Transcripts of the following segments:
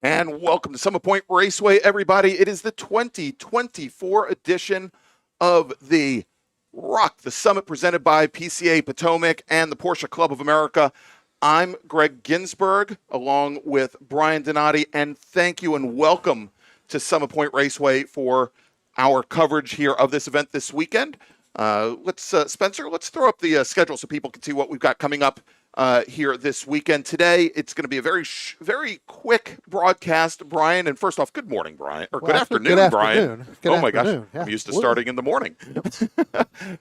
And welcome to Summit Point Raceway, everybody. It is the 2024 edition of the Rock the Summit presented by PCA Potomac and the Porsche Club of America. I'm Greg Ginsberg, along with Brian Donati, and thank you and welcome to Summit Point Raceway for our coverage here of this event this weekend. Spencer, let's throw up the schedule so people can see what we've got coming up here this weekend. Today, it's going to be a very quick broadcast, Brian. And first off, good morning, Brian. Or good afternoon, Brian. Good my gosh, yeah. I'm used to starting in the morning.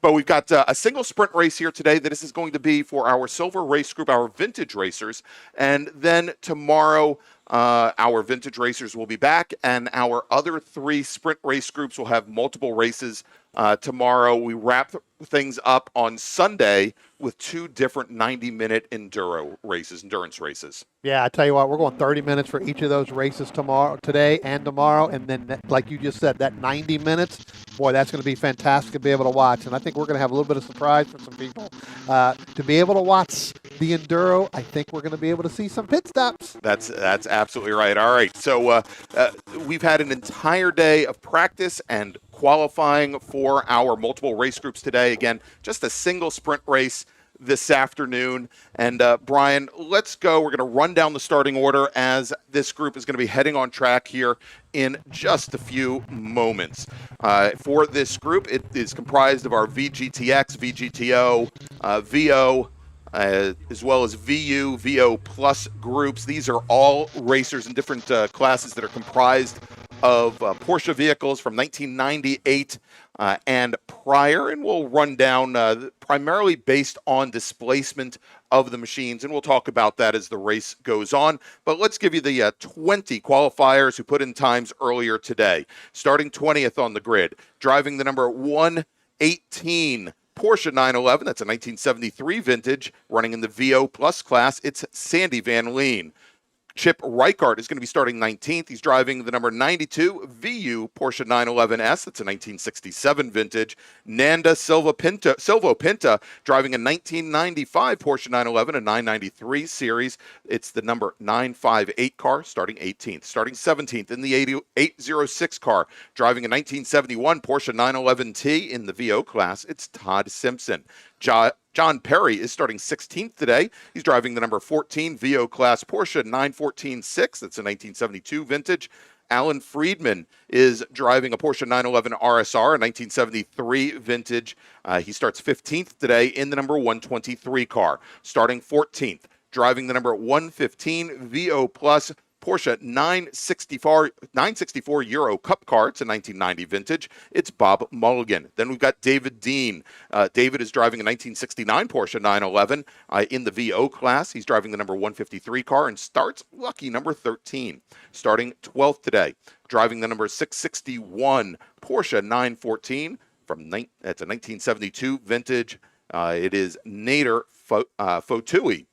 But we've got a single sprint race here today that this is going to be for our silver race group, our vintage racers. And then tomorrow, our vintage racers will be back, and our other three sprint race groups will have multiple races tomorrow. We wrap things up on Sunday with two different 90-minute endurance races. Yeah, I tell you what, we're going 30 minutes for each of those races today and tomorrow, and then, like you just said, that 90 minutes, boy, that's going to be fantastic to be able to watch. And I think we're going to have a little bit of surprise for some people. To be able to watch the Enduro, I think we're going to be able to see some pit stops. That's absolutely right. All right, so we've had an entire day of practice and qualifying for our multiple race groups today. Again, just a single sprint race this afternoon. And Brian, let's go. We're going to run down the starting order as this group is going to be heading on track here in just a few moments. For this group, it is comprised of our VGTX, VGTO, VO, as well as VU, VO Plus groups. These are all racers in different classes that are comprised of Porsche vehicles from 1998 and prior, and we'll run down primarily based on displacement of the machines, and we'll talk about that as the race goes on. But let's give you the 20 qualifiers who put in times earlier today. Starting 20th on the grid, driving the number 118 Porsche 911, that's a 1973 vintage, running in the VO Plus class. It's Sandy Van Leen. Chip Reichart is going to be starting 19th. He's driving the number 92 VU Porsche 911S. That's a 1967 vintage. Nanda Silva Pinto driving a 1995 Porsche 911, a 993 series. It's the number 958 car, starting 18th. Starting 17th in the 806 car, driving a 1971 Porsche 911T in the VO class. It's Todd Simpson. John Perry is starting 16th today. He's driving the number 14 VO class Porsche 914-6. That's a 1972 vintage. Alan Friedman is driving a Porsche 911 RSR, a 1973 vintage. He starts 15th today in the number 123 car. Starting 14th, driving the number 115 VO plus Porsche 964 Euro Cup car. It's a 1990 vintage. It's Bob Mulligan. Then we've got David Dean. David is driving a 1969 Porsche 911 in the VO class. He's driving the number 153 car and starts lucky number 13. Starting 12th today, driving the number 661 Porsche 914 that's a 1972 vintage. It is Nader Fotui.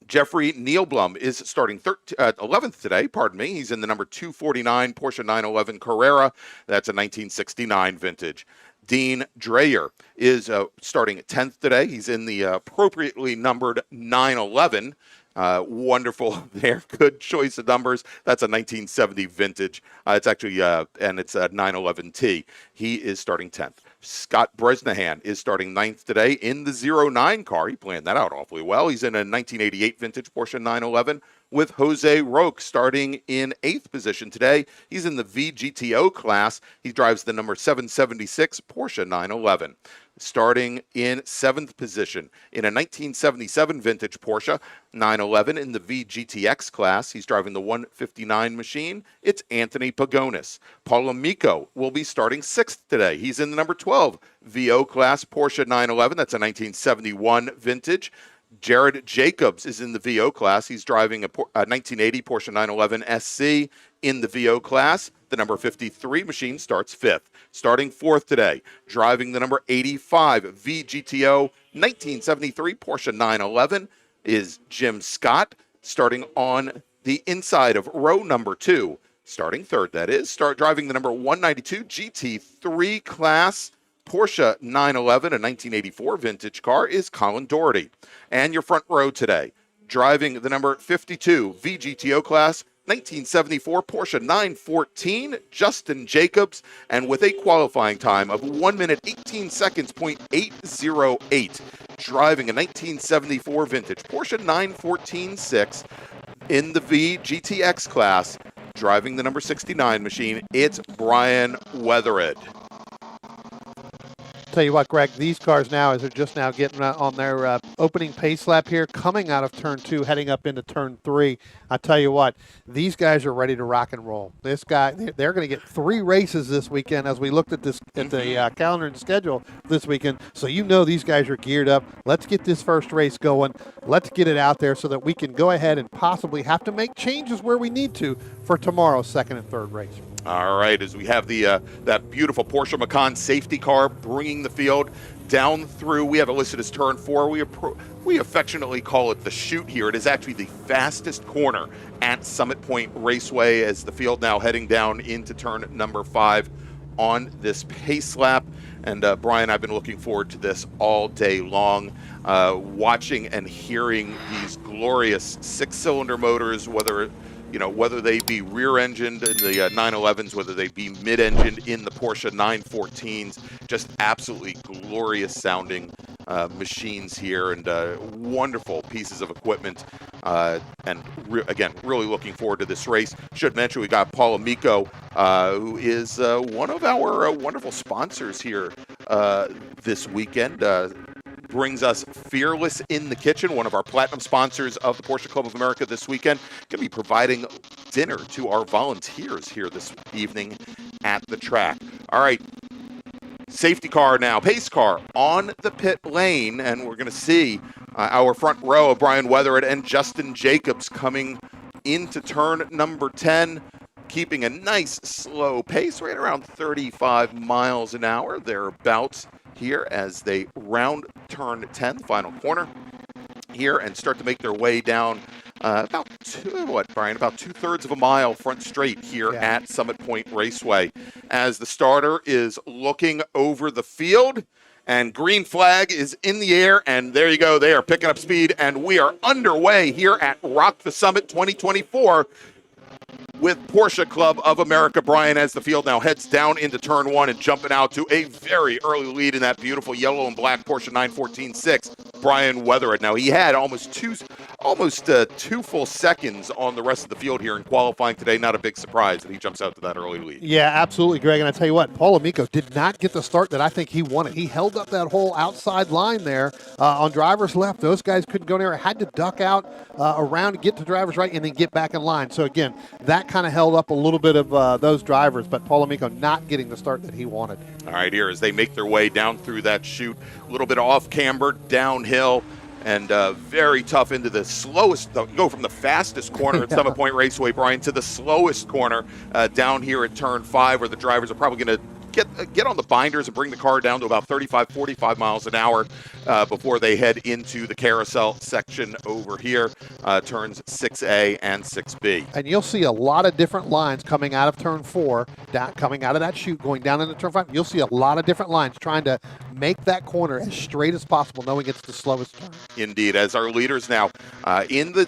Jeffrey Neilblum is starting 11th today, He's in the number 249 Porsche 911 Carrera. That's a 1969 vintage. Dean Dreyer is starting 10th today. He's in the appropriately numbered 911. Wonderful there. Good choice of numbers. That's a 1970 vintage. It's actually, and it's a 911T. He is starting 10th. Scott Bresnahan is starting 9th today in the 09 car. He planned that out awfully well. He's in a 1988 vintage Porsche 911 with Jose Roque starting in 8th position today. He's in the VGTO class. He drives the number 776 Porsche 911. Starting in 7th position in a 1977 vintage Porsche 911 in the VGTX class. He's driving the 159 machine. It's Anthony Pagonis. Paul Amico will be starting 6th today. He's in the number 12 VO class Porsche 911. That's a 1971 vintage. Jared Jacobs is in the VO class. He's driving a 1980 Porsche 911 SC in the VO class. The number 53 machine starts 5th. Starting 4th today, driving the number 85 VGTO 1973 Porsche 911 is Jim Scott. Starting on the inside of row number 2, starting 3rd, that is, driving the number 192 GT3 class Porsche 911, a 1984 vintage car, is Colin Doherty. And your front row today, driving the number 52 VGTO class 1974 Porsche 914, Justin Jacobs, and with a qualifying time of 1 minute 18 seconds, .808, driving a 1974 vintage Porsche 914-6 in the VGTX class, driving the number 69 machine, it's Brian Weathered. Tell you what, Greg, these cars now, as they're just now getting on their opening pace lap here, coming out of turn 2, heading up into turn 3, I tell you what, these guys are ready to rock and roll. This guy, they're going to get 3 races this weekend as we looked at this at the calendar and schedule this weekend. So you know these guys are geared up. Let's get this first race going. Let's get it out there so that we can go ahead and possibly have to make changes where we need to for tomorrow's second and third race. All right, as we have the that beautiful Porsche Macan safety car bringing the field down through, we have it listed as turn 4. We affectionately call it the chute here. It is actually the fastest corner at Summit Point Raceway as the field now heading down into turn number 5 on this pace lap. And Brian, I've been looking forward to this all day long, watching and hearing these glorious 6-cylinder motors, whether they be rear-engined in the 911s, whether they be mid-engined in the Porsche 914s, just absolutely glorious-sounding machines here, and wonderful pieces of equipment. And again, really looking forward to this race. Should mention we got Paul Amico, who is one of our wonderful sponsors here this weekend. Brings us Fearless in the Kitchen, one of our platinum sponsors of the Porsche Club of America this weekend. Going to be providing dinner to our volunteers here this evening at the track. All right, safety car now, pace car on the pit lane, and we're going to see our front row of Brian Weathered and Justin Jacobs coming into turn number 10, keeping a nice slow pace, right around 35 miles an hour, thereabouts, here as they round turn 10, the final corner here, and start to make their way down about 2/3 of a mile front straight here at Summit Point Raceway, as the starter is looking over the field, and green flag is in the air, and there you go, they are picking up speed, and we are underway here at Rock the Summit 2024 with Porsche Club of America. Brian, as the field now heads down into turn 1 and jumping out to a very early lead in that beautiful yellow and black Porsche 914-6, Brian Weathered. Now, he had almost two full seconds on the rest of the field here in qualifying today. Not a big surprise that he jumps out to that early lead. Yeah, absolutely, Greg. And I tell you what, Paul Amico did not get the start that I think he wanted. He held up that whole outside line there on driver's left. Those guys couldn't go anywhere. Had to duck out around, get to driver's right, and then get back in line. So, again, that kind of held up a little bit of those drivers, but Paul Amico not getting the start that he wanted. All right, here as they make their way down through that chute, a little bit off camber, downhill, and very tough into the slowest. Go from the fastest corner at Summit Point Raceway, Brian, to the slowest corner down here at turn 5, where the drivers are probably going to get on the binders and bring the car down to about 35, 45 miles an hour before they head into the carousel section over here, turns 6A and 6B. And you'll see a lot of different lines coming out of turn 4, coming out of that chute, going down into turn 5. You'll see a lot of different lines trying to make that corner as straight as possible, knowing it's the slowest turn. Indeed, as our leaders now in the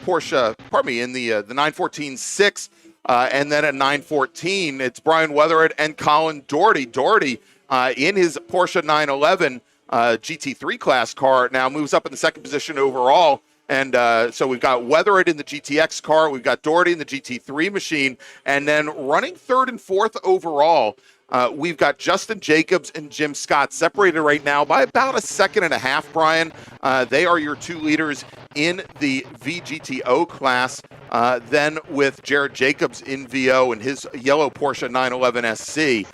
Porsche, in the 914-6. And then at 914, it's Brian Weathered and Colin Doherty. Doherty, in his Porsche 911 GT3 class car, now moves up in the second position overall. And so we've got Weathered in the GTX car. We've got Doherty in the GT3 machine. And then running third and fourth overall, we've got Justin Jacobs and Jim Scott, separated right now by about a second and a half, Brian. They are your two leaders in the VGTO class. Then with Jared Jacobs in VO and his yellow Porsche 911 SC,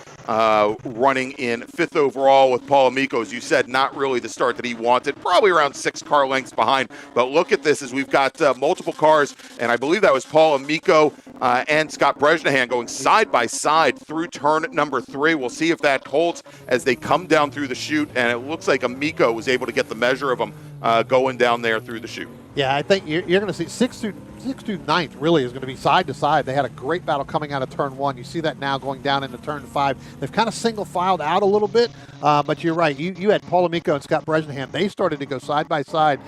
running in fifth overall, with Paul Amico, as you said, not really the start that he wanted, probably around 6 car lengths behind. But look at this, as we've got multiple cars, and I believe that was Paul Amico and Scott Bresnahan going side by side through turn number 3. We'll see if that holds as they come down through the chute, and it looks like Amico was able to get the measure of them going down there through the chute. Yeah, I think you're going to see 6 through ninth really is going to be side to side. They had a great battle coming out of turn 1. You see that now going down into turn 5. They've kind of single filed out a little bit, but you're right. You had Paul Amico and Scott Bresnahan. They started to go side by side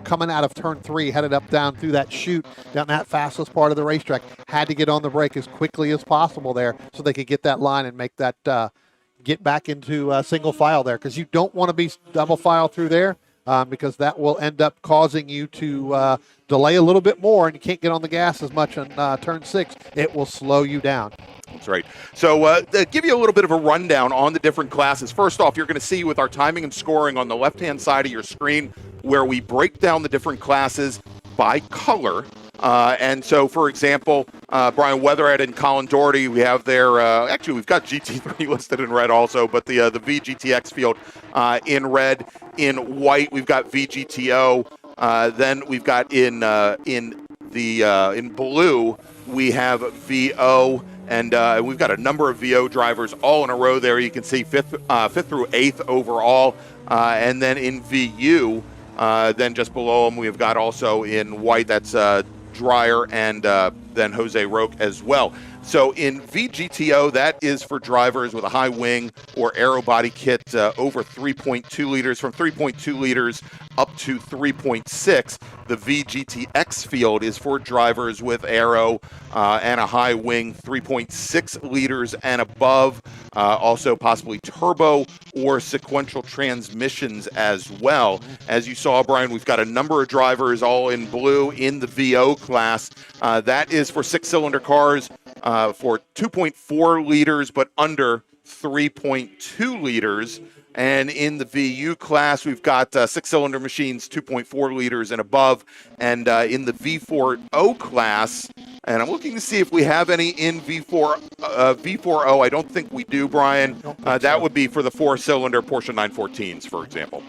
coming out of turn 3, headed up down through that chute down that fastest part of the racetrack. Had to get on the brake as quickly as possible there so they could get that line and make that get back into single file there, because you don't want to be double file through there. Because that will end up causing you to delay a little bit more, and you can't get on the gas as much on turn 6. It will slow you down. That's right. So to give you a little bit of a rundown on the different classes, first off, you're going to see with our timing and scoring on the left-hand side of your screen where we break down the different classes by color. And so, for example, Brian Weatherhead and Colin Doherty, we have their, actually, we've got GT3 listed in red also, but the VGTX field in red. In white, we've got VGTO. Then we've got in blue, we have VO. And we've got a number of VO drivers all in a row there. You can see fifth through 8th overall. And then in VU, then just below them, we've got also in white, that's Dreyer and then Jose Roque as well. So in VGTO, that is for drivers with a high wing or aero body kit over 3.2 liters, from 3.2 liters up to 3.6. The VGTX field is for drivers with aero and a high wing, 3.6 liters and above. Also possibly turbo or sequential transmissions as well. As you saw, Brian, we've got a number of drivers all in blue in the VO class. That is for 6-cylinder cars for 2.4 liters, but under 3.2 liters. And in the VU class, we've got 6-cylinder machines, 2.4 liters and above. And in the V4O class, and I'm looking to see if we have any in V4O. I don't think we do, Brian. That would be for the 4-cylinder Porsche 914s, for example.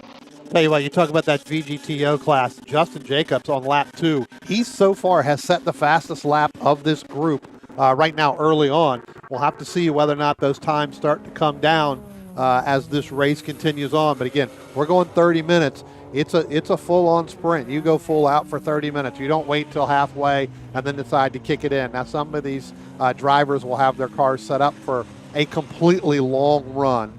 Tell you what, you talk about that VGTO class. Justin Jacobs on lap 2. He so far has set the fastest lap of this group right now early on. We'll have to see whether or not those times start to come down as this race continues on. But again, we're going 30 minutes. It's a full-on sprint. You go full out for 30 minutes. You don't wait till halfway and then decide to kick it in. Now, some of these drivers will have their cars set up for a completely long run.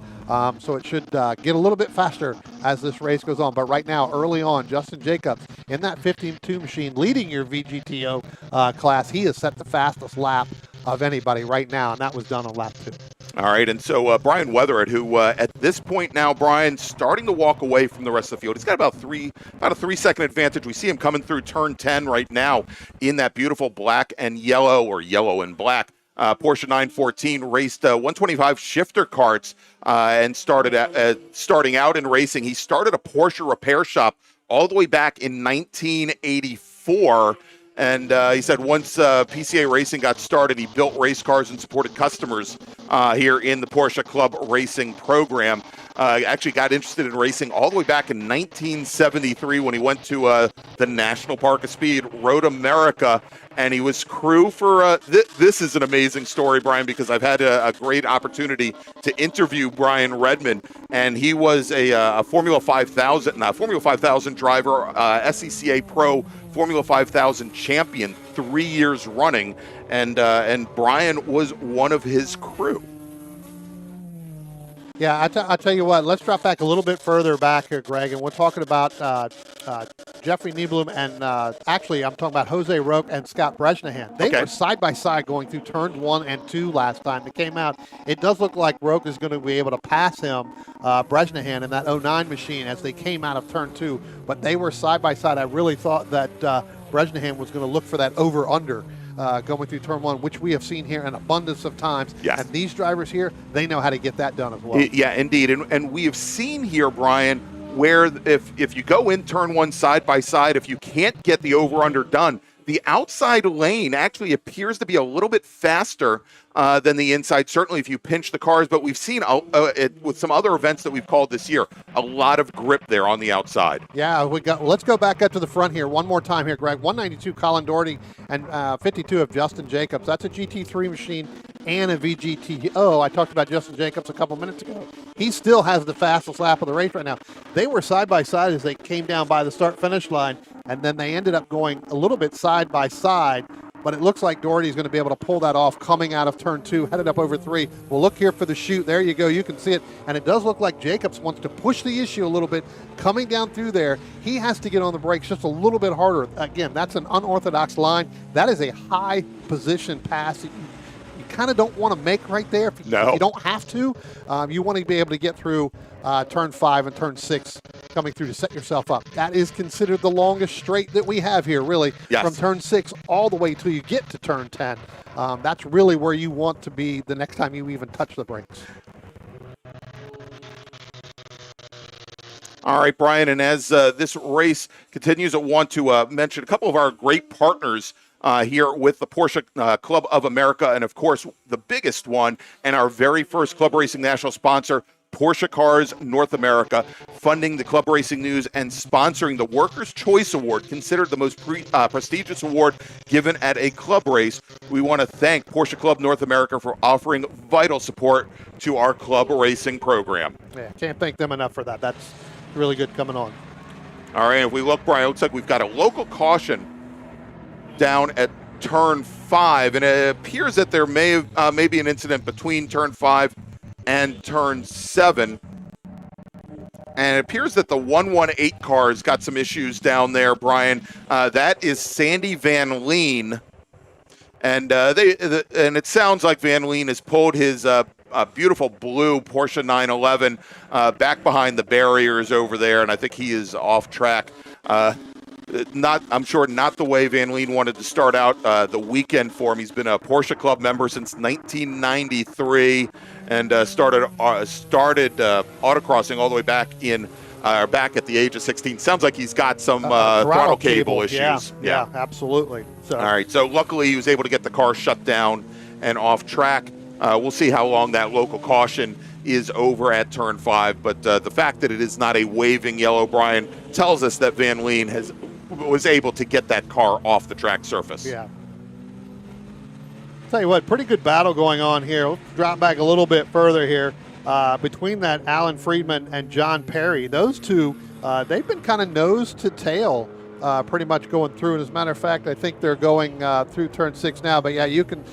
So it should get a little bit faster as this race goes on. But right now, early on, Justin Jacobs in that 15-2 machine leading your VGTO class. He has set the fastest lap of anybody right now, and that was done on lap 2. All right, and so Brian Weatherhead, who at this point now, Brian, starting to walk away from the rest of the field. He's got about a 3-second advantage. We see him coming through turn 10 right now in that beautiful black and yellow, or yellow and black, Porsche 914, raced 125 shifter carts and starting out in racing. He started a Porsche repair shop all the way back in 1984. And he said once PCA Racing got started, he built race cars and supported customers here in the Porsche Club Racing program. Actually got interested in racing all the way back in 1973 when he went to the National Park of Speed, Road America, and he was crew for this is an amazing story, Brian, because I've had a great opportunity to interview Brian Redmond, and he was a Formula 5000 driver, SCCA Pro Formula 5000 champion 3 years running, and Brian was one of his crew. Yeah, I'll tell you what, let's drop back a little bit further back here, Greg, and we're talking about Jeffrey Nieblum and actually I'm talking about Jose Roque and Scott Bresnahan. They were side by side going through turns 1 and 2 last time they came out. It does look like Roque is going to be able to pass him, Bresnahan, in that 09 machine as they came out of turn 2, but they were side by side. I really thought that Bresnahan was going to look for that over-under going through turn 1, which we have seen here an abundance of times. Yes. And these drivers here, they know how to get that done as well. Yeah, indeed. And we have seen here, Brian, where if you go in turn 1 side by side, if you can't get the over-under done, the outside lane actually appears to be a little bit faster than the inside, certainly if you pinch the cars. But we've seen with some other events that we've called this year, a lot of grip there on the outside. Yeah, let's go back up to the front here one more time here, Greg. 192 Colin Doherty and 52 of Justin Jacobs. That's a GT3 machine and a VGTO. I talked about Justin Jacobs a couple minutes ago. He still has the fastest lap of the race right now. They were side by side as they came down by the start-finish line. and then they ended up going a little bit side by side. But it looks like Doherty's going to be able to pull that off coming out of turn 2, headed up over 3. We'll look here for the chute. There you go. You can see it. And it does look like Jacobs wants to push the issue a little bit. Coming down through there, he has to get on the brakes just a little bit harder. Again, that's an unorthodox line. That is a high position pass that you kind of don't want to make right there if you don't have to. You want to be able to get through turn 5 and turn 6 coming through to set yourself up. That is considered the longest straight that we have here, really, from turn 6 all the way till you get to turn 10. That's really where you want to be the next time you even touch the brakes. All right, Brian, and as this race continues, I want to mention a couple of our great partners here with the Porsche Club of America, and of course, the biggest one, and our very first Club Racing national sponsor, Porsche Cars North America, funding the Club Racing News and sponsoring the Workers' Choice Award, considered the most prestigious award given at a club race. We want to thank Porsche Club North America for offering vital support to our club racing program. Yeah, can't thank them enough for that. That's really good coming on. All right, if we look, Brian, it looks like we've got a local caution down at turn 5, and it appears that there may be an incident between turn 5 and turn 7, and it appears that the 118 car's got some issues down there, Brian. That is Sandy Van Leen, and and it sounds like Van Leen has pulled his beautiful blue Porsche 911 back behind the barriers over there, and I think he is off track. I'm sure not the way Van Leen wanted to start out the weekend for him. He's been a Porsche Club member since 1993 and started autocrossing all the way back at the age of 16. Sounds like he's got some throttle cable issues. Yeah, absolutely. So. All right, so luckily he was able to get the car shut down and off track. We'll see how long that local caution is over at turn 5, but the fact that it is not a waving yellow, Brian, tells us that Van Leen was able to get that car off the track surface. Yeah. Tell you what, pretty good battle going on here. We'll drop back a little bit further here between that Alan Friedman and John Perry. Those two, they've been kind of nose to tail pretty much going through. And as a matter of fact, I think they're going through turn 6 now. But yeah, you can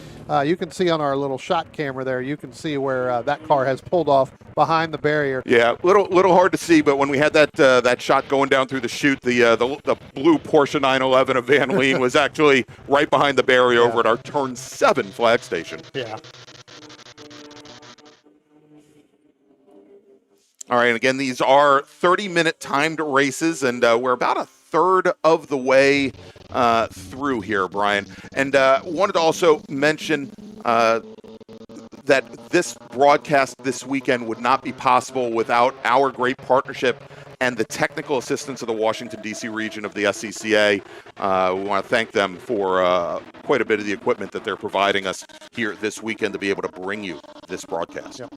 see on our little shot camera there, you can see where that car has pulled off behind the barrier. Yeah, little hard to see, but when we had that shot going down through the chute, the blue Porsche 911 of Van Leen was actually right behind the barrier over at our turn 7 flag station. Yeah. All right, and again, these are 30-minute timed races, and we're about a third of the way through here, Brian. And wanted to also mention that this broadcast this weekend would not be possible without our great partnership and the technical assistance of the Washington, D.C. region of the SCCA. We want to thank them for quite a bit of the equipment that they're providing us here this weekend to be able to bring you this broadcast. Yep.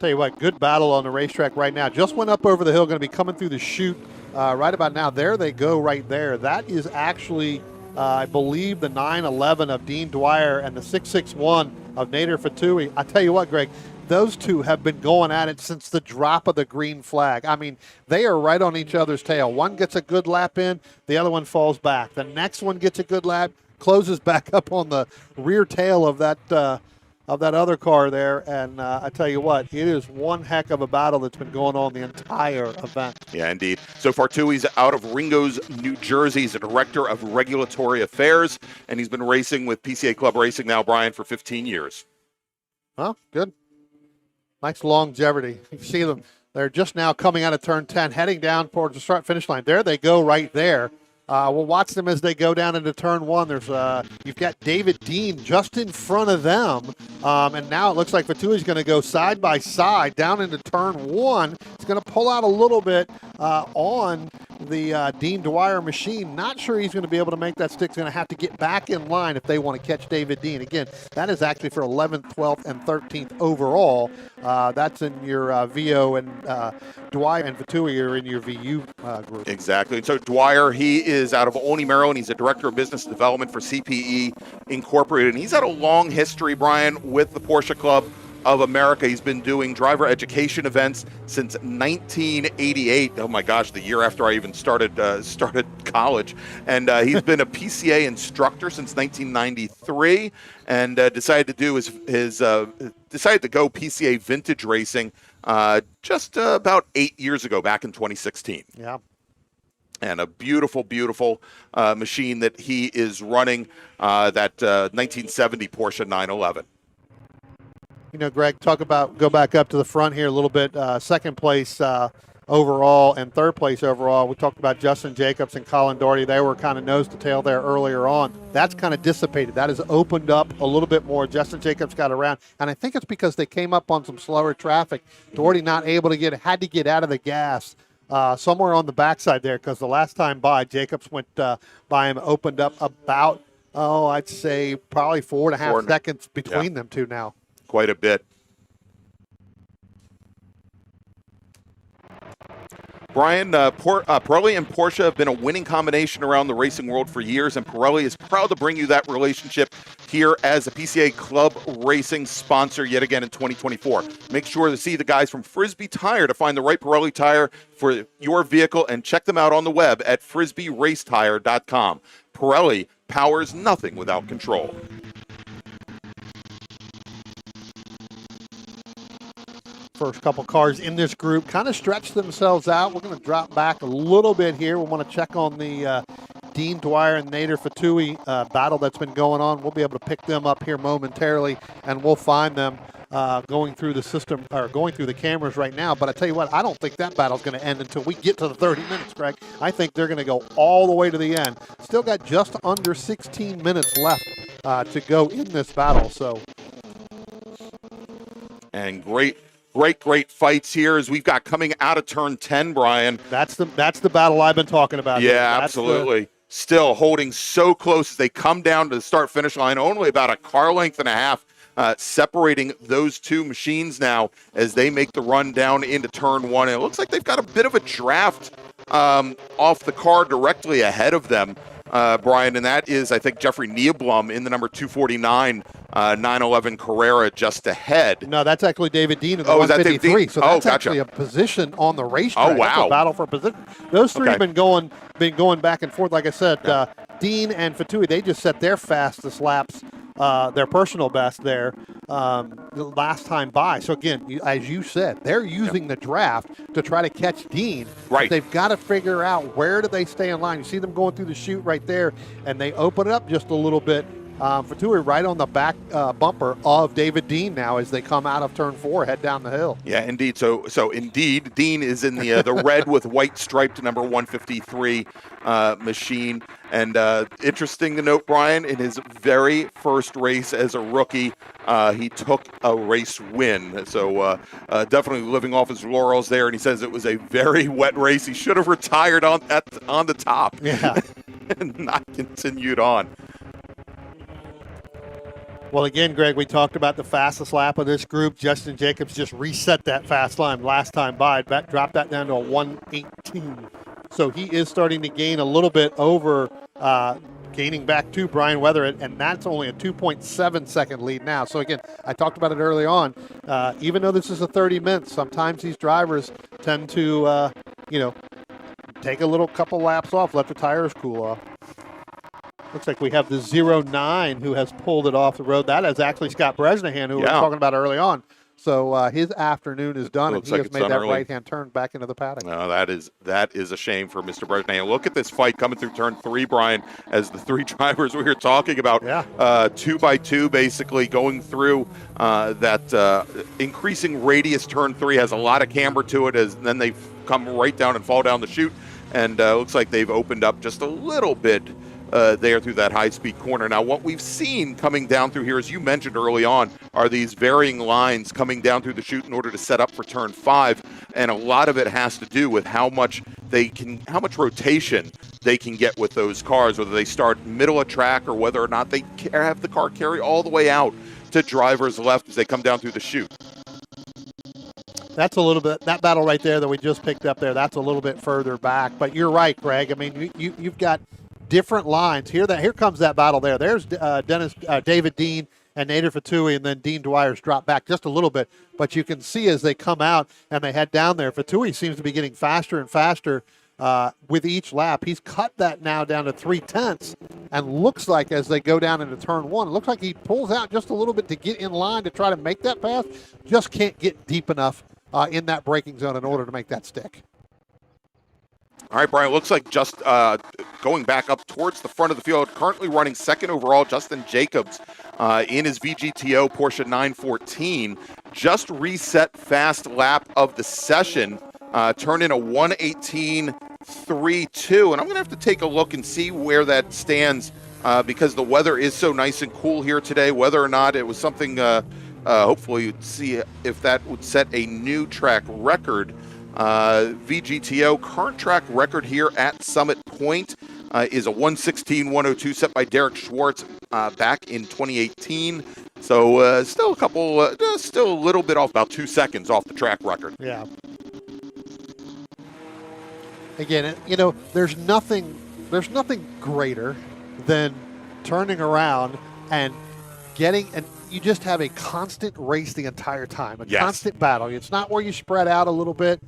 Tell you what, good battle on the racetrack right now. Just went up over the hill, going to be coming through the chute right about now. There they go right there. That is actually, I believe, the 911 of Dean Dwyer and the 661 of Nader Fatui. I tell you what, Greg, those two have been going at it since the drop of the green flag. I mean, they are right on each other's tail. One gets a good lap in, the other one falls back. The next one gets a good lap, closes back up on the rear tail of that other car there, and I tell you what, it is one heck of a battle that's been going on the entire event. Yeah, indeed. So Fartui's out of Ringo's, New Jersey. He's a director of regulatory affairs, and he's been racing with PCA Club Racing now, Brian, for 15 years. Well, good. Nice longevity. You see them. They're just now coming out of turn 10, heading down towards the start-finish line. There they go right there. We'll watch them as they go down into turn 1. There's you've got David Dean just in front of them, and now it looks like Fatui's going to go side by side down into turn 1. He's going to pull out a little bit on the Dean Dwyer machine. Not sure he's going to be able to make that stick. He's going to have to get back in line if they want to catch David Dean. Again, that is actually for 11th, 12th, and 13th overall. That's in your VO, and Dwyer and Fatui are in your VU group. Exactly. So Dwyer, he is out of Olney, Maryland. He's a director of business development for CPE Incorporated. And he's had a long history, Brian, with the Porsche Club of America. He's been doing driver education events since 1988. Oh my gosh, the year after I even started college. And he's been a PCA instructor since 1993, and decided to do decided to go PCA Vintage Racing just about 8 years ago, back in 2016. Yeah. And a beautiful, beautiful machine that he is running, that 1970 Porsche 911. You know, Greg, go back up to the front here a little bit. Second place overall and third place overall. We talked about Justin Jacobs and Colin Doherty. They were kind of nose to tail there earlier on. That's kind of dissipated. That has opened up a little bit more. Justin Jacobs got around, and I think it's because they came up on some slower traffic. Doherty not able to had to get out of the gas somewhere on the backside there, because the last time by, Jacobs went by him, opened up about, I'd say probably 4.5 seconds between them two now. Quite a bit. Brian, Pirelli and Porsche have been a winning combination around the racing world for years, and Pirelli is proud to bring you that relationship here as a PCA Club Racing sponsor yet again in 2024. Make sure to see the guys from Frisbee Tire to find the right Pirelli tire for your vehicle, and check them out on the web at frisbeeracetire.com. Pirelli powers nothing without control. First couple cars in this group kind of stretched themselves out. We're going to drop back a little bit here. We want to check on the Dean Dwyer and Nader Fatui battle that's been going on. We'll be able to pick them up here momentarily, and we'll find them going through the system, or going through the cameras right now. But I tell you what, I don't think that battle's going to end until we get to the 30 minutes, Greg. I think they're going to go all the way to the end. Still got just under 16 minutes left to go in this battle. So, and great fights here as we've got coming out of turn 10, Brian. That's the battle I've been talking about. Yeah, absolutely. Still holding so close as they come down to the start-finish line. Only about a car length and a half separating those two machines now as they make the run down into turn 1. And it looks like they've got a bit of a draft off the car directly ahead of them, Brian, and that is, I think, Jeffrey Nieblum in the number 249 911 Carrera just ahead. No, that's actually David Dean in the 153. So that's actually a position on the racetrack. Oh, wow. That's a battle for position. Those three have been going back and forth. Like I said, Dean and Fatui, they just set their fastest laps, their personal best there the last time by. So again, as you said, they're using the draft to try to catch Dean. Right. They've got to figure out where do they stay in line. You see them going through the chute right there, and they open it up just a little bit. Fatui right on the back bumper of David Dean now as they come out of turn 4, head down the hill. Yeah, indeed. So indeed, Dean is in the red with white striped number 153 machine. And interesting to note, Brian, in his very first race as a rookie, he took a race win. So definitely living off his laurels there. And he says it was a very wet race. He should have retired on the top, and not continued on. Well, again, Greg, we talked about the fastest lap of this group. Justin Jacobs just reset that fast line last time by. Dropped that down to a 1:18. So he is starting to gain a little bit over, gaining back to Brian Weatherett, and that's only a 2.7-second lead now. So, again, I talked about it early on. Even though this is a 30 minutes, sometimes these drivers tend to, take a little couple laps off, let the tires cool off. Looks like we have the 09 who has pulled it off the road. That is actually Scott Bresnahan, who we were talking about early on. So his afternoon is done, and he has made that right-hand turn back into the paddock. No, that is a shame for Mr. Bresnahan. Look at this fight coming through turn 3, Brian, as the three drivers we were talking about, 2 by 2, basically going through that increasing radius. Turn 3 has a lot of camber to it, and then they come right down and fall down the chute, and looks like they've opened up just a little bit there through that high-speed corner. Now, what we've seen coming down through here, as you mentioned early on, are these varying lines coming down through the chute in order to set up for turn 5, and a lot of it has to do with how much rotation they can get with those cars, whether they start middle of track or whether or not they have the car carry all the way out to driver's left as they come down through the chute. That's a little bit, that battle right there that we just picked up there, that's a little bit further back. But you're right, Greg. I mean, you've got different lines. Here comes that battle there. There's David Dean and Nader Fatui and then Dean Dwyer's drop back just a little bit. But you can see as they come out and they head down there, Fatui seems to be getting faster and faster with each lap. He's cut that now down to 0.3, and looks like as they go down into turn one, it looks like he pulls out just a little bit to get in line to try to make that pass. Just can't get deep enough in that braking zone in order to make that stick. All right, Brian, looks like just going back up towards the front of the field, currently running second overall, Justin Jacobs in his VGTO Porsche 914. Just reset fast lap of the session, turned in a 1:18.32. And I'm going to have to take a look and see where that stands because the weather is so nice and cool here today, whether or not it was something, hopefully you'd see if that would set a new track record. VGTO current track record here at Summit Point is a 1:16.102 set by Derek Schwartz back in 2018. So still a couple, still a little bit off, about 2 seconds off the track record. Yeah. Again, there's nothing greater than turning around and getting and you just have a constant race the entire time, a constant battle. It's not where you spread out a little bit.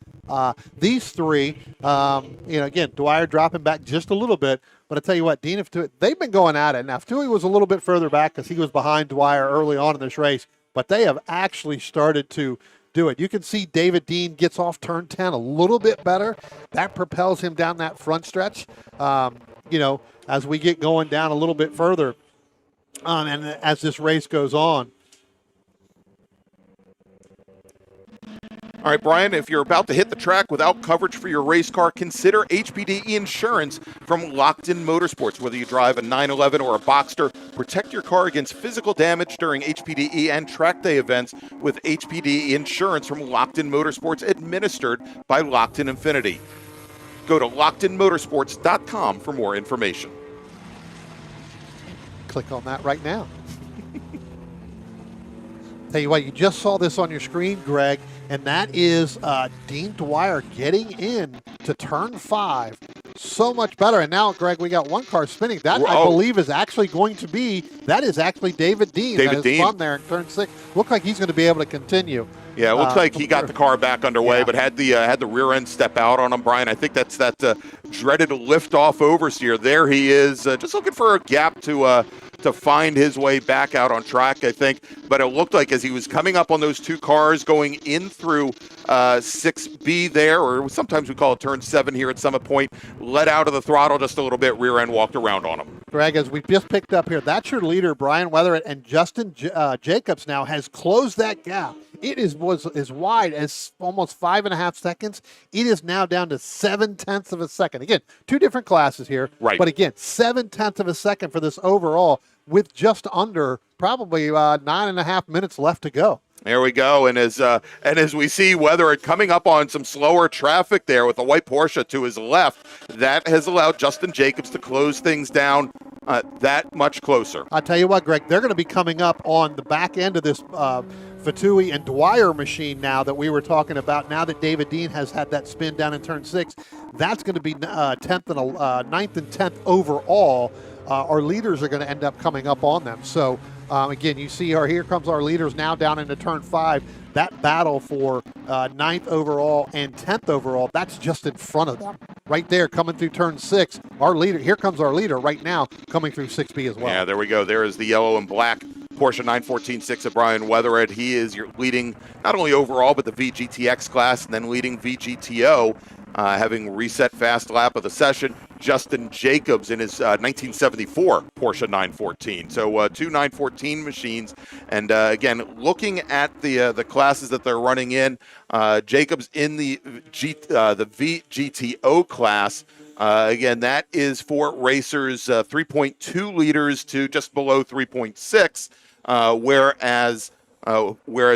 These three, again, Dwyer dropping back just a little bit, but I tell you what, Dean, they've been going at it. Now, Fatui was a little bit further back because he was behind Dwyer early on in this race, but they have actually started to do it. You can see David Dean gets off turn 10 a little bit better. That propels him down that front stretch, as we get going down a little bit further. And as this race goes on. All right, Brian, if you're about to hit the track without coverage for your race car, consider HPDE insurance from Locked-In Motorsports. Whether you drive a 911 or a Boxster, protect your car against physical damage during HPDE and track day events with HPDE insurance from Locked-In Motorsports, administered by Locked-In Infinity. Go to lockedinmotorsports.com for more information. Click on that right now. Tell you what, you just saw this on your screen, Greg, and that is Dean Dwyer getting in to turn 5. So much better. And now, Greg, we got one car spinning. That, I believe, is actually going to be, that is actually David Dean. David Dean. Spun there in turn 6. Look like he's going to be able to continue. Yeah, it looks like he got the car back underway, but had the rear end step out on him, Brian. I think that's that dreaded lift-off oversteer. There he is, just looking for a gap to find his way back out on track, I think. But it looked like as he was coming up on those two cars, going in through 6B there, or sometimes we call it turn 7 here at Summit Point, let out of the throttle just a little bit, rear end walked around on him. Greg, as we just picked up here, that's your leader, Brian Weatheritt, and Justin Jacobs now has closed that gap. It was as wide as almost 5.5 seconds. It is now down to 0.7 of a second. Again, two different classes here, right? But again, 0.7 of a second for this overall, with just under probably 9.5 minutes left to go. There we go, and as we see Weatheritt coming up on some slower traffic there with a white Porsche to his left, that has allowed Justin Jacobs to close things down that much closer. I'll tell you what, Greg, they're going to be coming up on the back end of this Fatui and Dwyer machine now that we were talking about. Now that David Dean has had that spin down in turn 6, that's going to be 9th and 10th overall. Our leaders are going to end up coming up on them. So, again, you see here comes our leaders now down into turn 5. That battle for 9th overall and 10th overall, that's just in front of them. Right there, coming through turn 6, our leader, here comes our leader right now, coming through 6B as well. Yeah, there we go. There is the yellow and black Porsche 914-6 of Brian Weatheritt. He is your leading not only overall, but the VGTX class, and then leading VGTO, having reset fast lap of the session. Justin Jacobs in his 1974 Porsche 914. So two 914 machines. And again, looking at the classes that they're running in, Jacobs in the VGTO class. Again, that is for racers 3.2 liters to just below 3.6, whereas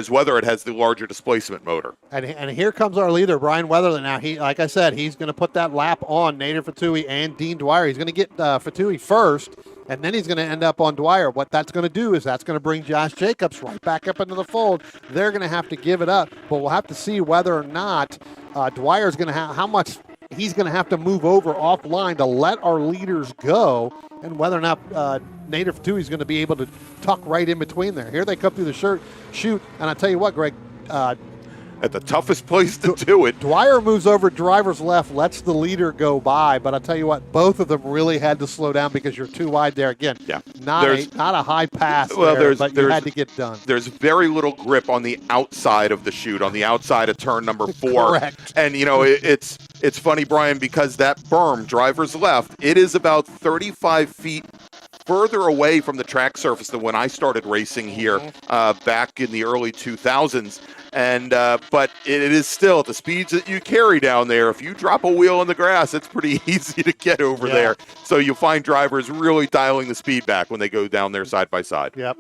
Weatheritt has the larger displacement motor. And here comes our leader, Brian Weatheritt. Now, like I said, he's going to put that lap on Nader Fatui and Dean Dwyer. He's going to get Fatui first, and then he's going to end up on Dwyer. What that's going to do is that's going to bring Josh Jacobs right back up into the fold. They're going to have to give it up, but we'll have to see whether or not Dwyer's going to have how much he's going to have to move over offline to let our leaders go, and whether or not Native Fatui is going to be able to tuck right in between there. Here they come through the chute, and I tell you what, Greg, at the toughest place to do it. Dwyer moves over driver's left, lets the leader go by, but I'll tell you what, both of them really had to slow down because you're too wide there. Again, not a high pass but you had to get done. There's very little grip on the outside of the chute, on the outside of turn number 4. Correct. And, it's funny, Brian, because that berm, driver's left, it is about 35 feet further away from the track surface than when I started racing here back in the early 2000s. And but it is still, at the speeds that you carry down there, if you drop a wheel in the grass, it's pretty easy to get over there. So you'll find drivers really dialing the speed back when they go down there side by side. Yep.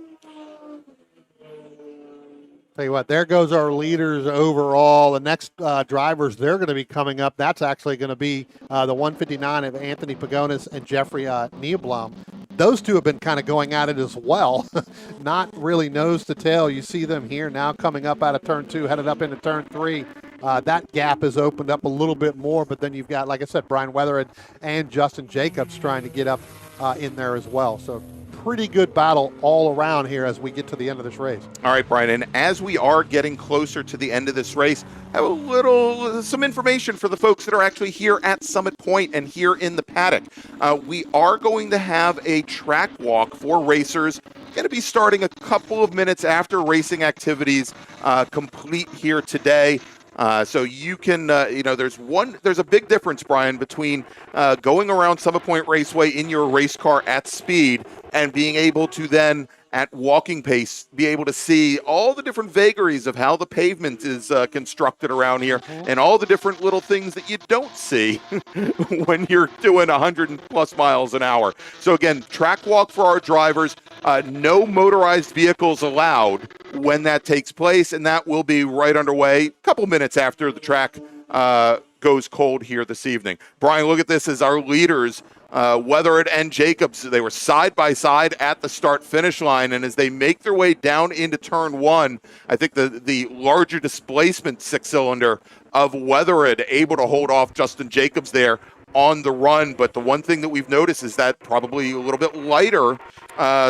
Tell you what, there goes our leaders overall. The next drivers, they're going to be coming up. That's actually going to be the 159 of Anthony Pagonis and Jeffrey Nieblom. Those two have been kind of going at it as well. Not really nose to tail. You see them here now coming up out of turn 2, headed up into turn 3. That gap has opened up a little bit more, but then you've got, like I said, Brian Weatherhead and Justin Jacobs trying to get up in there as well. So pretty good battle all around here as we get to the end of this race. All right, Brian, and as we are getting closer to the end of this race, I have some information for the folks that are actually here at Summit Point and here in the paddock. We are going to have a track walk for racers, going to be starting a couple of minutes after racing activities complete here today. So you can, there's a big difference, Brian, between going around Summit Point Raceway in your race car at speed and being able to then, at walking pace, be able to see all the different vagaries of how the pavement is constructed around here and all the different little things that you don't see when you're doing 100 plus miles an hour. So again, track walk for our drivers, no motorized vehicles allowed when that takes place, and that will be right underway a couple minutes after the track goes cold here this evening. Brian, look at this as our leaders, Weatherhead and Jacobs, they were side by side at the start-finish line, and as they make their way down into turn 1, I think the larger displacement six-cylinder of Weatherhead able to hold off Justin Jacobs there on the run. But the one thing that we've noticed is that probably a little bit lighter,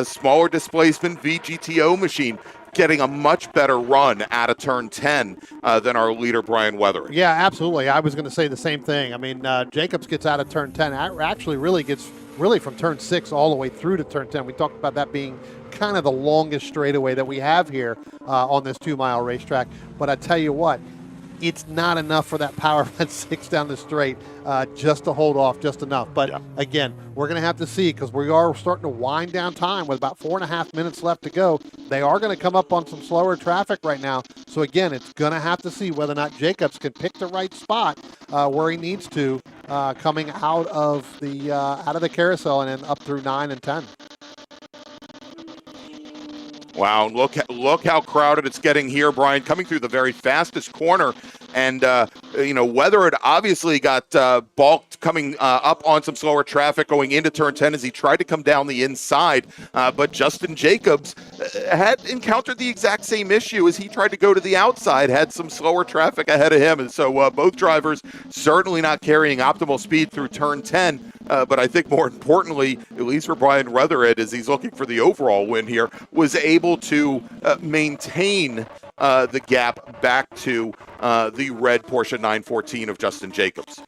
smaller displacement VGTO machine getting a much better run out of turn 10 than our leader, Brian Weatherhead. Yeah, absolutely. I was going to say the same thing. I mean, Jacobs gets out of turn 10, actually really gets from turn 6 all the way through to turn 10. We talked about that being kind of the longest straightaway that we have here on this 2-mile racetrack. But I tell you what, it's not enough for that power flat 6 down the straight just to hold off just enough. But again, we're going to have to see, because we are starting to wind down time with about 4.5 minutes left to go. They are going to come up on some slower traffic right now. So again, it's going to have to see whether or not Jacobs can pick the right spot where he needs to coming out of the carousel and then up through 9 and 10. Wow, look how crowded it's getting here, Brian, coming through the very fastest corner. And, Weatherhead obviously got balked coming up on some slower traffic going into turn 10 as he tried to come down the inside. But Justin Jacobs had encountered the exact same issue as he tried to go to the outside, had some slower traffic ahead of him. And so both drivers certainly not carrying optimal speed through turn 10. But I think more importantly, at least for Brian Weatherhead, as he's looking for the overall win here, was able to maintain the gap back to the red Porsche 914 of Justin Jacobs.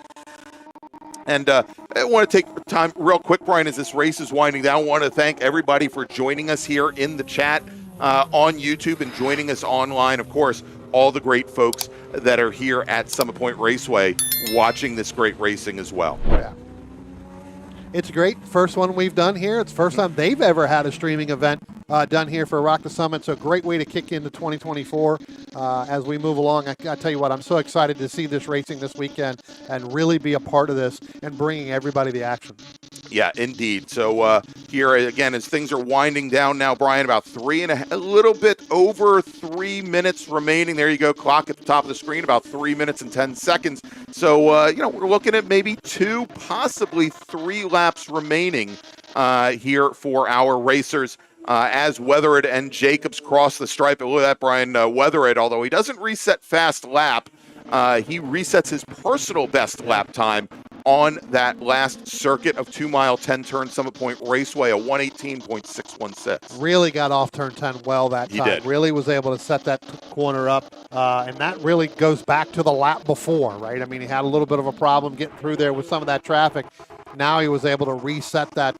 And I want to take time real quick, Brian, as this race is winding down. I want to thank everybody for joining us here in the chat on YouTube and joining us online. Of course, all the great folks that are here at Summit Point Raceway watching this great racing as well. Yeah. It's great. First one we've done here. It's the first time they've ever had a streaming event done here for Rock the Summit. So a great way to kick into 2024 as we move along. I tell you what, I'm so excited to see this racing this weekend and really be a part of this and bringing everybody the action. Yeah, indeed. So here again, as things are winding down now, Brian, about a little bit over 3 minutes remaining. There you go, clock at the top of the screen, about 3 minutes and 10 seconds. So, we're looking at maybe 2, possibly 3 laps remaining here for our racers. As Weatherhead and Jacobs cross the stripe. And look at that, Brian Weatherhead, although he doesn't reset fast lap, He resets his personal best lap time on that last circuit of 2 Mile 10 Turn Summit Point Raceway, a 118.616. Really got off turn 10 well that time. He did. Really was able to set that corner up, and that really goes back to the lap before, right? I mean, he had a little bit of a problem getting through there with some of that traffic. Now he was able to reset that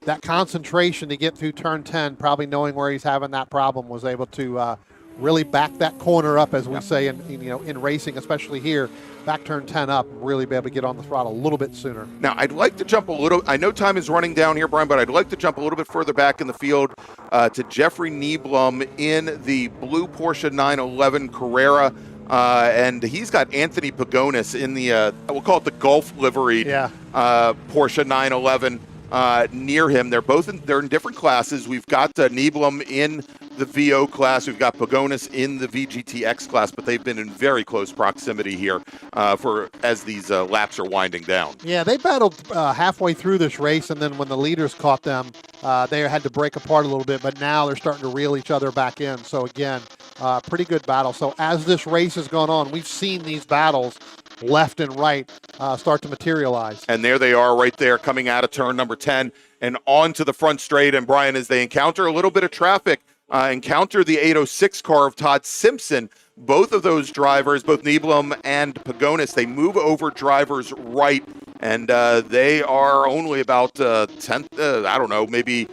that concentration to get through turn 10, probably knowing where he's having that problem, was able to really back that corner up, as we say in racing, especially here. Back turn 10 up, really be able to get on the throttle a little bit sooner. Now, I'd like to jump a little. I know time is running down here, Brian, but I'd like to jump a little bit further back in the field to Jeffrey Nieblum in the blue Porsche 911 Carrera. And he's got Anthony Pagonis in the, we'll call it the Gulf liveried Porsche 911 near him. They're in different classes. We've got Nieblum in the VO class. We've got Pagonis in the VGTX class, but they've been in very close proximity here as these laps are winding down. Yeah, they battled halfway through this race, and then when the leaders caught them, they had to break apart a little bit, but now they're starting to reel each other back in. So again, pretty good battle. So as this race has gone on, we've seen these battles left and right start to materialize. And there they are right there coming out of turn number 10 and onto the front straight. And Brian, as they encounter a little bit of traffic, encounter the 806 car of Todd Simpson, both of those drivers, both Nieblum and Pagonis, they move over drivers right, and they are only about I don't know, maybe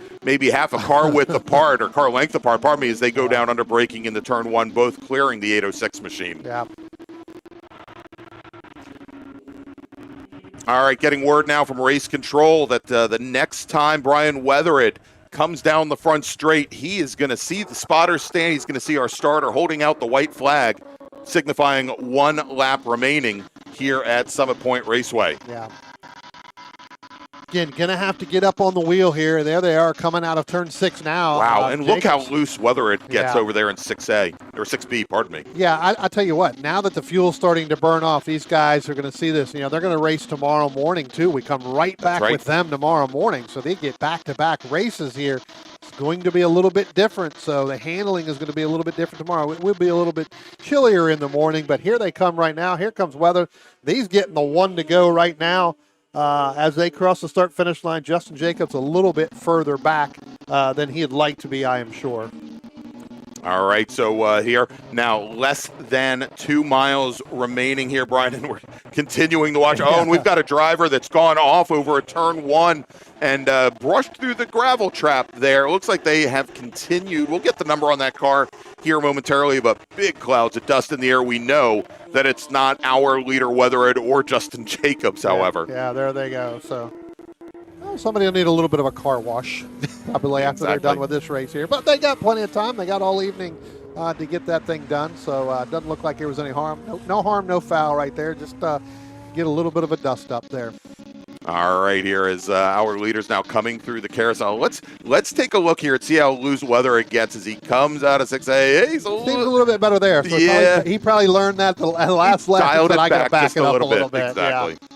half a car width apart, or car length apart, pardon me, as they go down under braking into turn 1, both clearing the 806 machine. Yeah. All right, getting word now from race control that the next time Brian Weatherid comes down the front straight, he is going to see the spotters stand. He's going to see our starter holding out the white flag, signifying 1 lap remaining here at Summit Point Raceway. Yeah. Again, going to have to get up on the wheel here. There they are coming out of turn 6 now. Wow, and Jacobs. Look how loose Weatherid gets over there in 6A, or 6B, pardon me. Yeah, I tell you what, now that the fuel's starting to burn off, these guys are going to see this. They're going to race tomorrow morning, too. We come right back with them tomorrow morning, so they get back-to-back races here. It's going to be a little bit different, so the handling is going to be a little bit different tomorrow. It will be a little bit chillier in the morning, but here they come right now. Here comes Weather. These getting the 1 to go right now. As they cross the start-finish line, Justin Jacobs a little bit further back than he'd like to be, I am sure. All right, so here now less than 2 miles remaining here, Brian, and we're continuing to watch. Oh, and we've got a driver that's gone off over a turn 1 and brushed through the gravel trap there. It looks like they have continued. We'll get the number on that car here momentarily, but big clouds of dust in the air. We know that it's not our leader Weatherid or Justin Jacobs, however. Yeah, there they go. So somebody will need a little bit of a car wash probably after they're done with this race here. But they got plenty of time. They got all evening to get that thing done. So it doesn't look like there was any harm. No harm, no foul right there. Just get a little bit of a dust up there. All right, here is our leaders now coming through the carousel. Let's take a look here and see how loose weather it gets as he comes out of 6A. Hey, seems a little bit better there. So yeah, he probably learned that the last lap. Dialed it I got to back it up a little bit. Exactly. Yeah.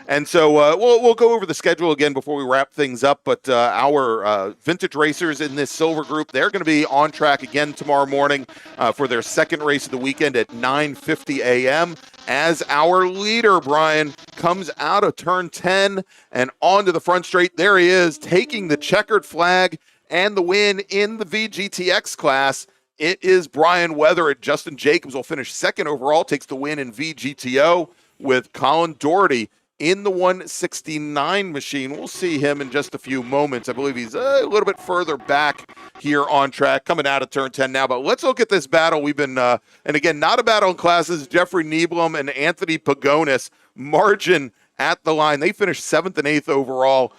And so we'll go over the schedule again before we wrap things up. But our vintage racers in this silver group, they're going to be on track again tomorrow morning for their second race of the weekend at 9:50 a.m. As our leader, Brian, comes out of turn 10 and onto the front straight. There he is, taking the checkered flag and the win in the VGTX class. It is Brian Weatherid. Justin Jacobs will finish second overall, takes the win in VGTO, with Colin Doherty in the 169 machine. We'll see him in just a few moments. I believe he's a little bit further back here on track, coming out of turn 10 now. But let's look at this battle. We've been, and again, not a battle in classes. Jeffrey Nieblum and Anthony Pagonis, margin at the line. They finished 7th and 8th overall,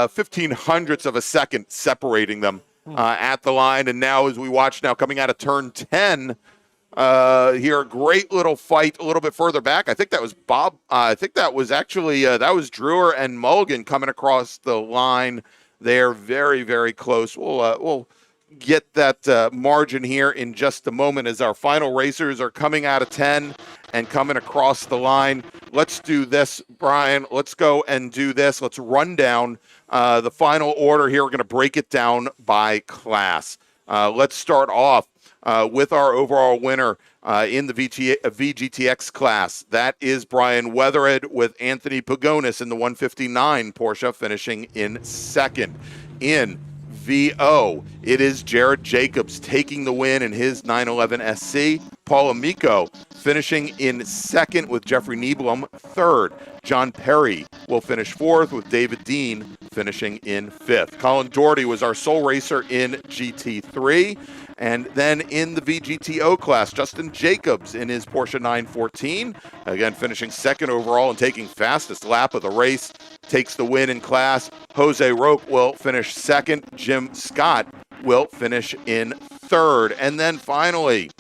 15 hundredths of a second separating them at the line. And now as we watch now coming out of turn 10, here, a great little fight a little bit further back. I think that was Bob. I think that was actually, that was Drewer and Mulligan coming across the line there. Very, very close. We'll get that margin here in just a moment as our final racers are coming out of 10 and coming across the line. Let's do this, Brian. Let's go and do this. Let's run down the final order here. We're going to break it down by class. Let's start off with our overall winner in the VGTX class. That is Brian Weathered with Anthony Pagonis in the 159 Porsche finishing in second. In VO, it is Jared Jacobs taking the win in his 911 SC. Paul Amico finishing in second with Jeffrey Nieblum third. John Perry will finish fourth with David Dean finishing in fifth. Colin Doherty was our sole racer in GT3. And then in the VGTO class, Justin Jacobs in his Porsche 914, again finishing second overall and taking fastest lap of the race, takes the win in class. Jose Roque will finish second. Jim Scott will finish in third. And then finally,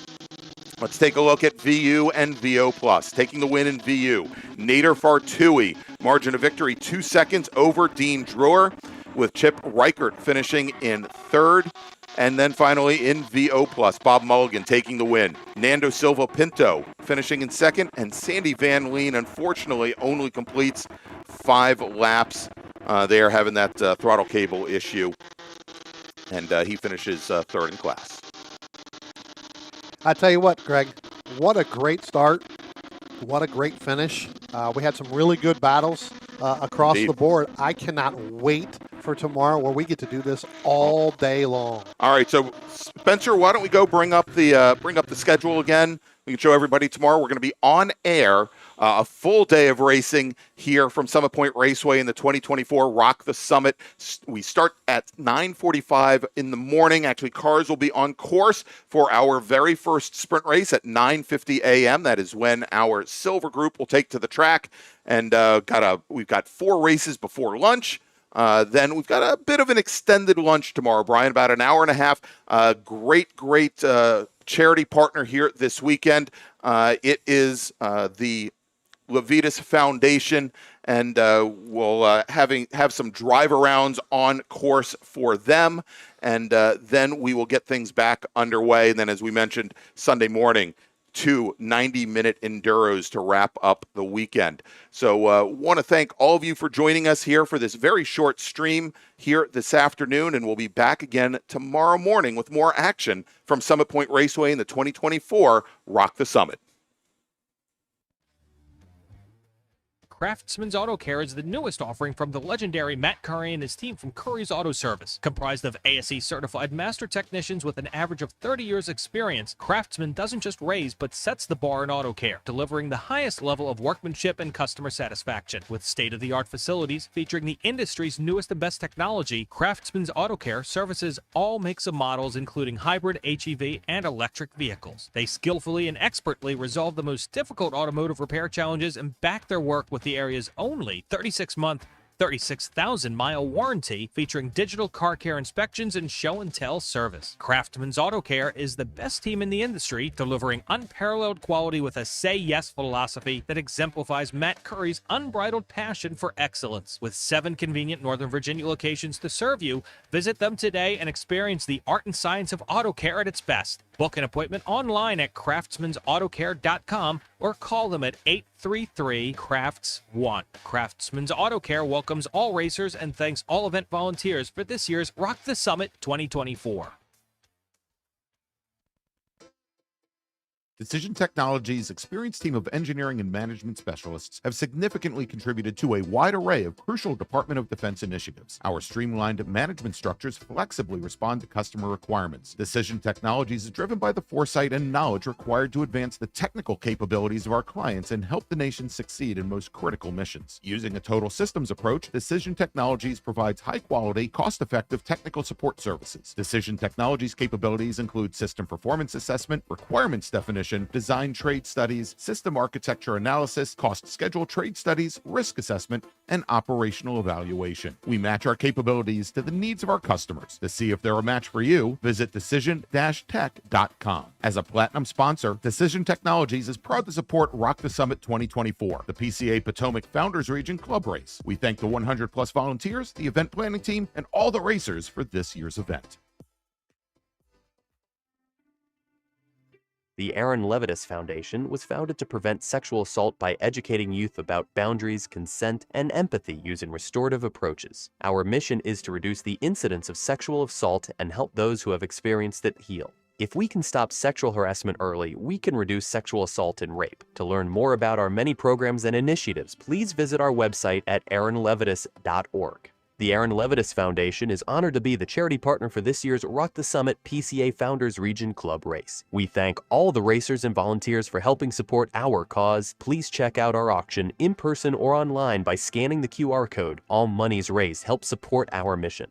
let's take a look at VU and VO Plus. Taking the win in VU, Nader Fartui, margin of victory 2 seconds over Dean Drewer, with Chip Reichert finishing in third. And then finally in VO Plus, Bob Mulligan taking the win. Nando Silva Pinto finishing in second, and Sandy Van Leen unfortunately only completes 5 laps. They are having that throttle cable issue, and he finishes third in class. I tell you what, Greg, what a great start. What a great finish. We had some really good battles across the board. I cannot wait for tomorrow where we get to do this all day long. All right, so Spencer, why don't we go bring up the schedule again? We can show everybody tomorrow. We're going to be on air a full day of racing here from Summit Point Raceway in the 2024 Rock the Summit. We start at 9:45 in the morning. Actually, cars will be on course for our very first sprint race at 9:50 a.m. That is when our silver group will take to the track. And we've got 4 races before lunch. Then we've got a bit of an extended lunch tomorrow, Brian, about an hour and a half. Great charity partner here this weekend. It is the Levitas Foundation, and we'll have some drive-arounds on course for them, and then we will get things back underway. And then, as we mentioned, Sunday morning, 2 90-minute enduros to wrap up the weekend. So want to thank all of you for joining us here for this very short stream here this afternoon, and we'll be back again tomorrow morning with more action from Summit Point Raceway in the 2024 Rock the Summit. Craftsman's Auto Care is the newest offering from the legendary Matt Curry and his team from Curry's Auto Service. Comprised of ASE certified master technicians with an average of 30 years experience, Craftsman doesn't just raise but sets the bar in auto care, delivering the highest level of workmanship and customer satisfaction. With state-of-the-art facilities featuring the industry's newest and best technology, Craftsman's Auto Care services all makes of models including hybrid, HEV, and electric vehicles. They skillfully and expertly resolve the most difficult automotive repair challenges and back their work with the area's only 36-month, 36,000-mile warranty featuring digital car care inspections and show and tell service. Craftsman's Auto Care is the best team in the industry, delivering unparalleled quality with a say yes philosophy that exemplifies Matt Curry's unbridled passion for excellence. With 7 convenient Northern Virginia locations to serve you, visit them today and experience the art and science of auto care at its best. Book an appointment online at craftsmansautocare.com or call them at 833-CRAFTS-1. Craftsman's Auto Care welcomes all racers and thanks all event volunteers for this year's Rock the Summit 2024. Decision Technologies' experienced team of engineering and management specialists have significantly contributed to a wide array of crucial Department of Defense initiatives. Our streamlined management structures flexibly respond to customer requirements. Decision Technologies is driven by the foresight and knowledge required to advance the technical capabilities of our clients and help the nation succeed in most critical missions. Using a total systems approach, Decision Technologies provides high-quality, cost-effective technical support services. Decision Technologies' capabilities include system performance assessment, requirements definition, design trade studies, system architecture analysis, cost schedule trade studies, risk assessment, and operational evaluation. We match our capabilities to the needs of our customers. To see if they're a match for you, visit decision-tech.com. As a platinum sponsor, Decision Technologies is proud to support Rock the Summit 2024, the PCA Potomac Founders Region Club Race. We thank the 100-plus volunteers, the event planning team, and all the racers for this year's event. The Aaron Levitas Foundation was founded to prevent sexual assault by educating youth about boundaries, consent, and empathy using restorative approaches. Our mission is to reduce the incidence of sexual assault and help those who have experienced it heal. If we can stop sexual harassment early, we can reduce sexual assault and rape. To learn more about our many programs and initiatives, please visit our website at aaronlevitas.org. The Aaron Levitas Foundation is honored to be the charity partner for this year's Rock the Summit PCA Founders Region Club Race. We thank all the racers and volunteers for helping support our cause. Please check out our auction in person or online by scanning the QR code. All monies raised help support our mission.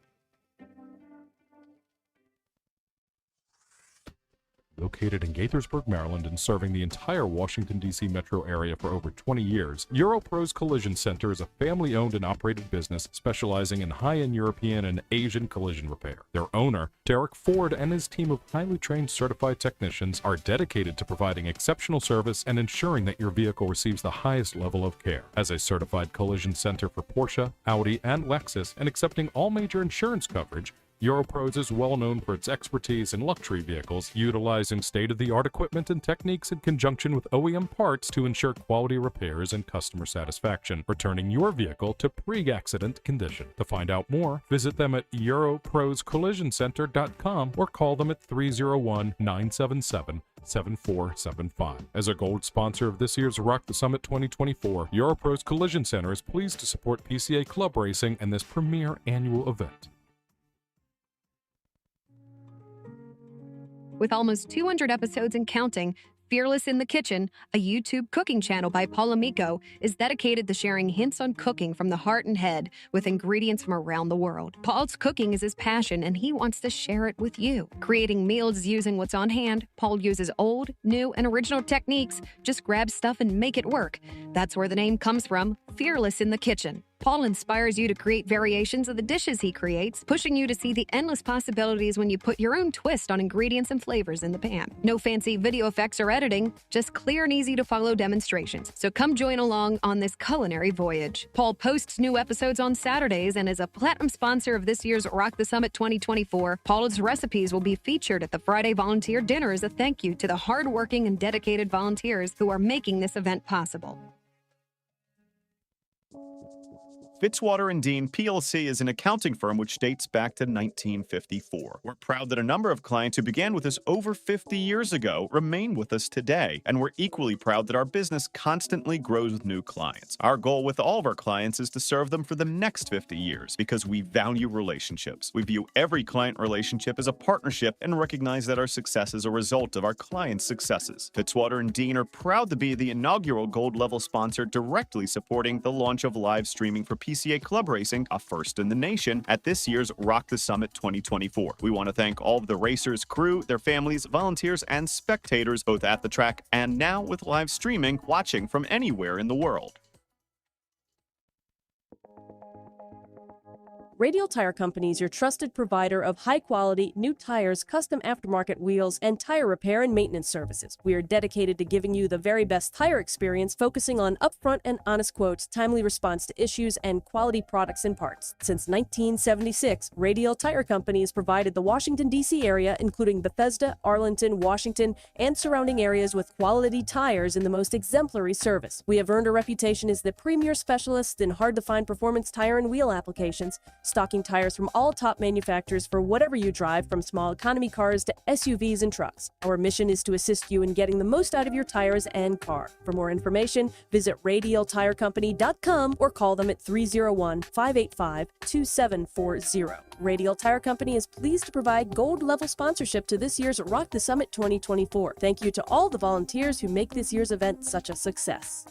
Located in Gaithersburg, Maryland, and serving the entire Washington, D.C. metro area for over 20 years, Europro's Collision Center is a family-owned and operated business specializing in high-end European and Asian collision repair. Their owner, Derek Ford, and his team of highly trained certified technicians are dedicated to providing exceptional service and ensuring that your vehicle receives the highest level of care. As a certified collision center for Porsche, Audi, and Lexus, and accepting all major insurance coverage, Europros is well known for its expertise in luxury vehicles, utilizing state-of-the-art equipment and techniques in conjunction with OEM parts to ensure quality repairs and customer satisfaction, returning your vehicle to pre-accident condition. To find out more, visit them at europroscollisioncenter.com or call them at 301-977-7475. As a gold sponsor of this year's Rock the Summit 2024, Europros Collision Center is pleased to support PCA Club Racing and this premier annual event. With almost 200 episodes and counting, Fearless in the Kitchen, a YouTube cooking channel by Paul Amico, is dedicated to sharing hints on cooking from the heart and head with ingredients from around the world. Paul's cooking is his passion, and he wants to share it with you. Creating meals using what's on hand, Paul uses old, new, and original techniques. Just grab stuff and make it work. That's where the name comes from, Fearless in the Kitchen. Paul inspires you to create variations of the dishes he creates, pushing you to see the endless possibilities when you put your own twist on ingredients and flavors in the pan. No fancy video effects or editing, just clear and easy to follow demonstrations. So come join along on this culinary voyage. Paul posts new episodes on Saturdays and is a platinum sponsor of this year's Rock the Summit 2024. Paul's recipes will be featured at the Friday volunteer dinner as a thank you to the hardworking and dedicated volunteers who are making this event possible. Fitzwater & Dean plc is an accounting firm which dates back to 1954. We're proud that a number of clients who began with us over 50 years ago remain with us today, and we're equally proud that our business constantly grows with new clients. Our goal with all of our clients is to serve them for the next 50 years because we value relationships. We view every client relationship as a partnership and recognize that our success is a result of our clients' successes. Fitzwater & Dean are proud to be the inaugural gold level sponsor directly supporting the launch of live streaming for PCA Club Racing, a first in the nation, at this year's Rock the Summit 2024. We want to thank all of the racers, crew, their families, volunteers, and spectators, both at the track and now with live streaming, watching from anywhere in the world. Radial Tire Company is your trusted provider of high-quality, new tires, custom aftermarket wheels, and tire repair and maintenance services. We are dedicated to giving you the very best tire experience, focusing on upfront and honest quotes, timely response to issues, and quality products and parts. Since 1976, Radial Tire Company has provided the Washington, D.C. area, including Bethesda, Arlington, Washington, and surrounding areas with quality tires in the most exemplary service. We have earned a reputation as the premier specialist in hard-to-find performance tire and wheel applications, stocking tires from all top manufacturers for whatever you drive, from small economy cars to SUVs and trucks. Our mission is to assist you in getting the most out of your tires and car. For more information, visit radialtirecompany.com or call them at 301-585-2740. Radial Tire Company is pleased to provide gold-level sponsorship to this year's Rock the Summit 2024. Thank you to all the volunteers who make this year's event such a success.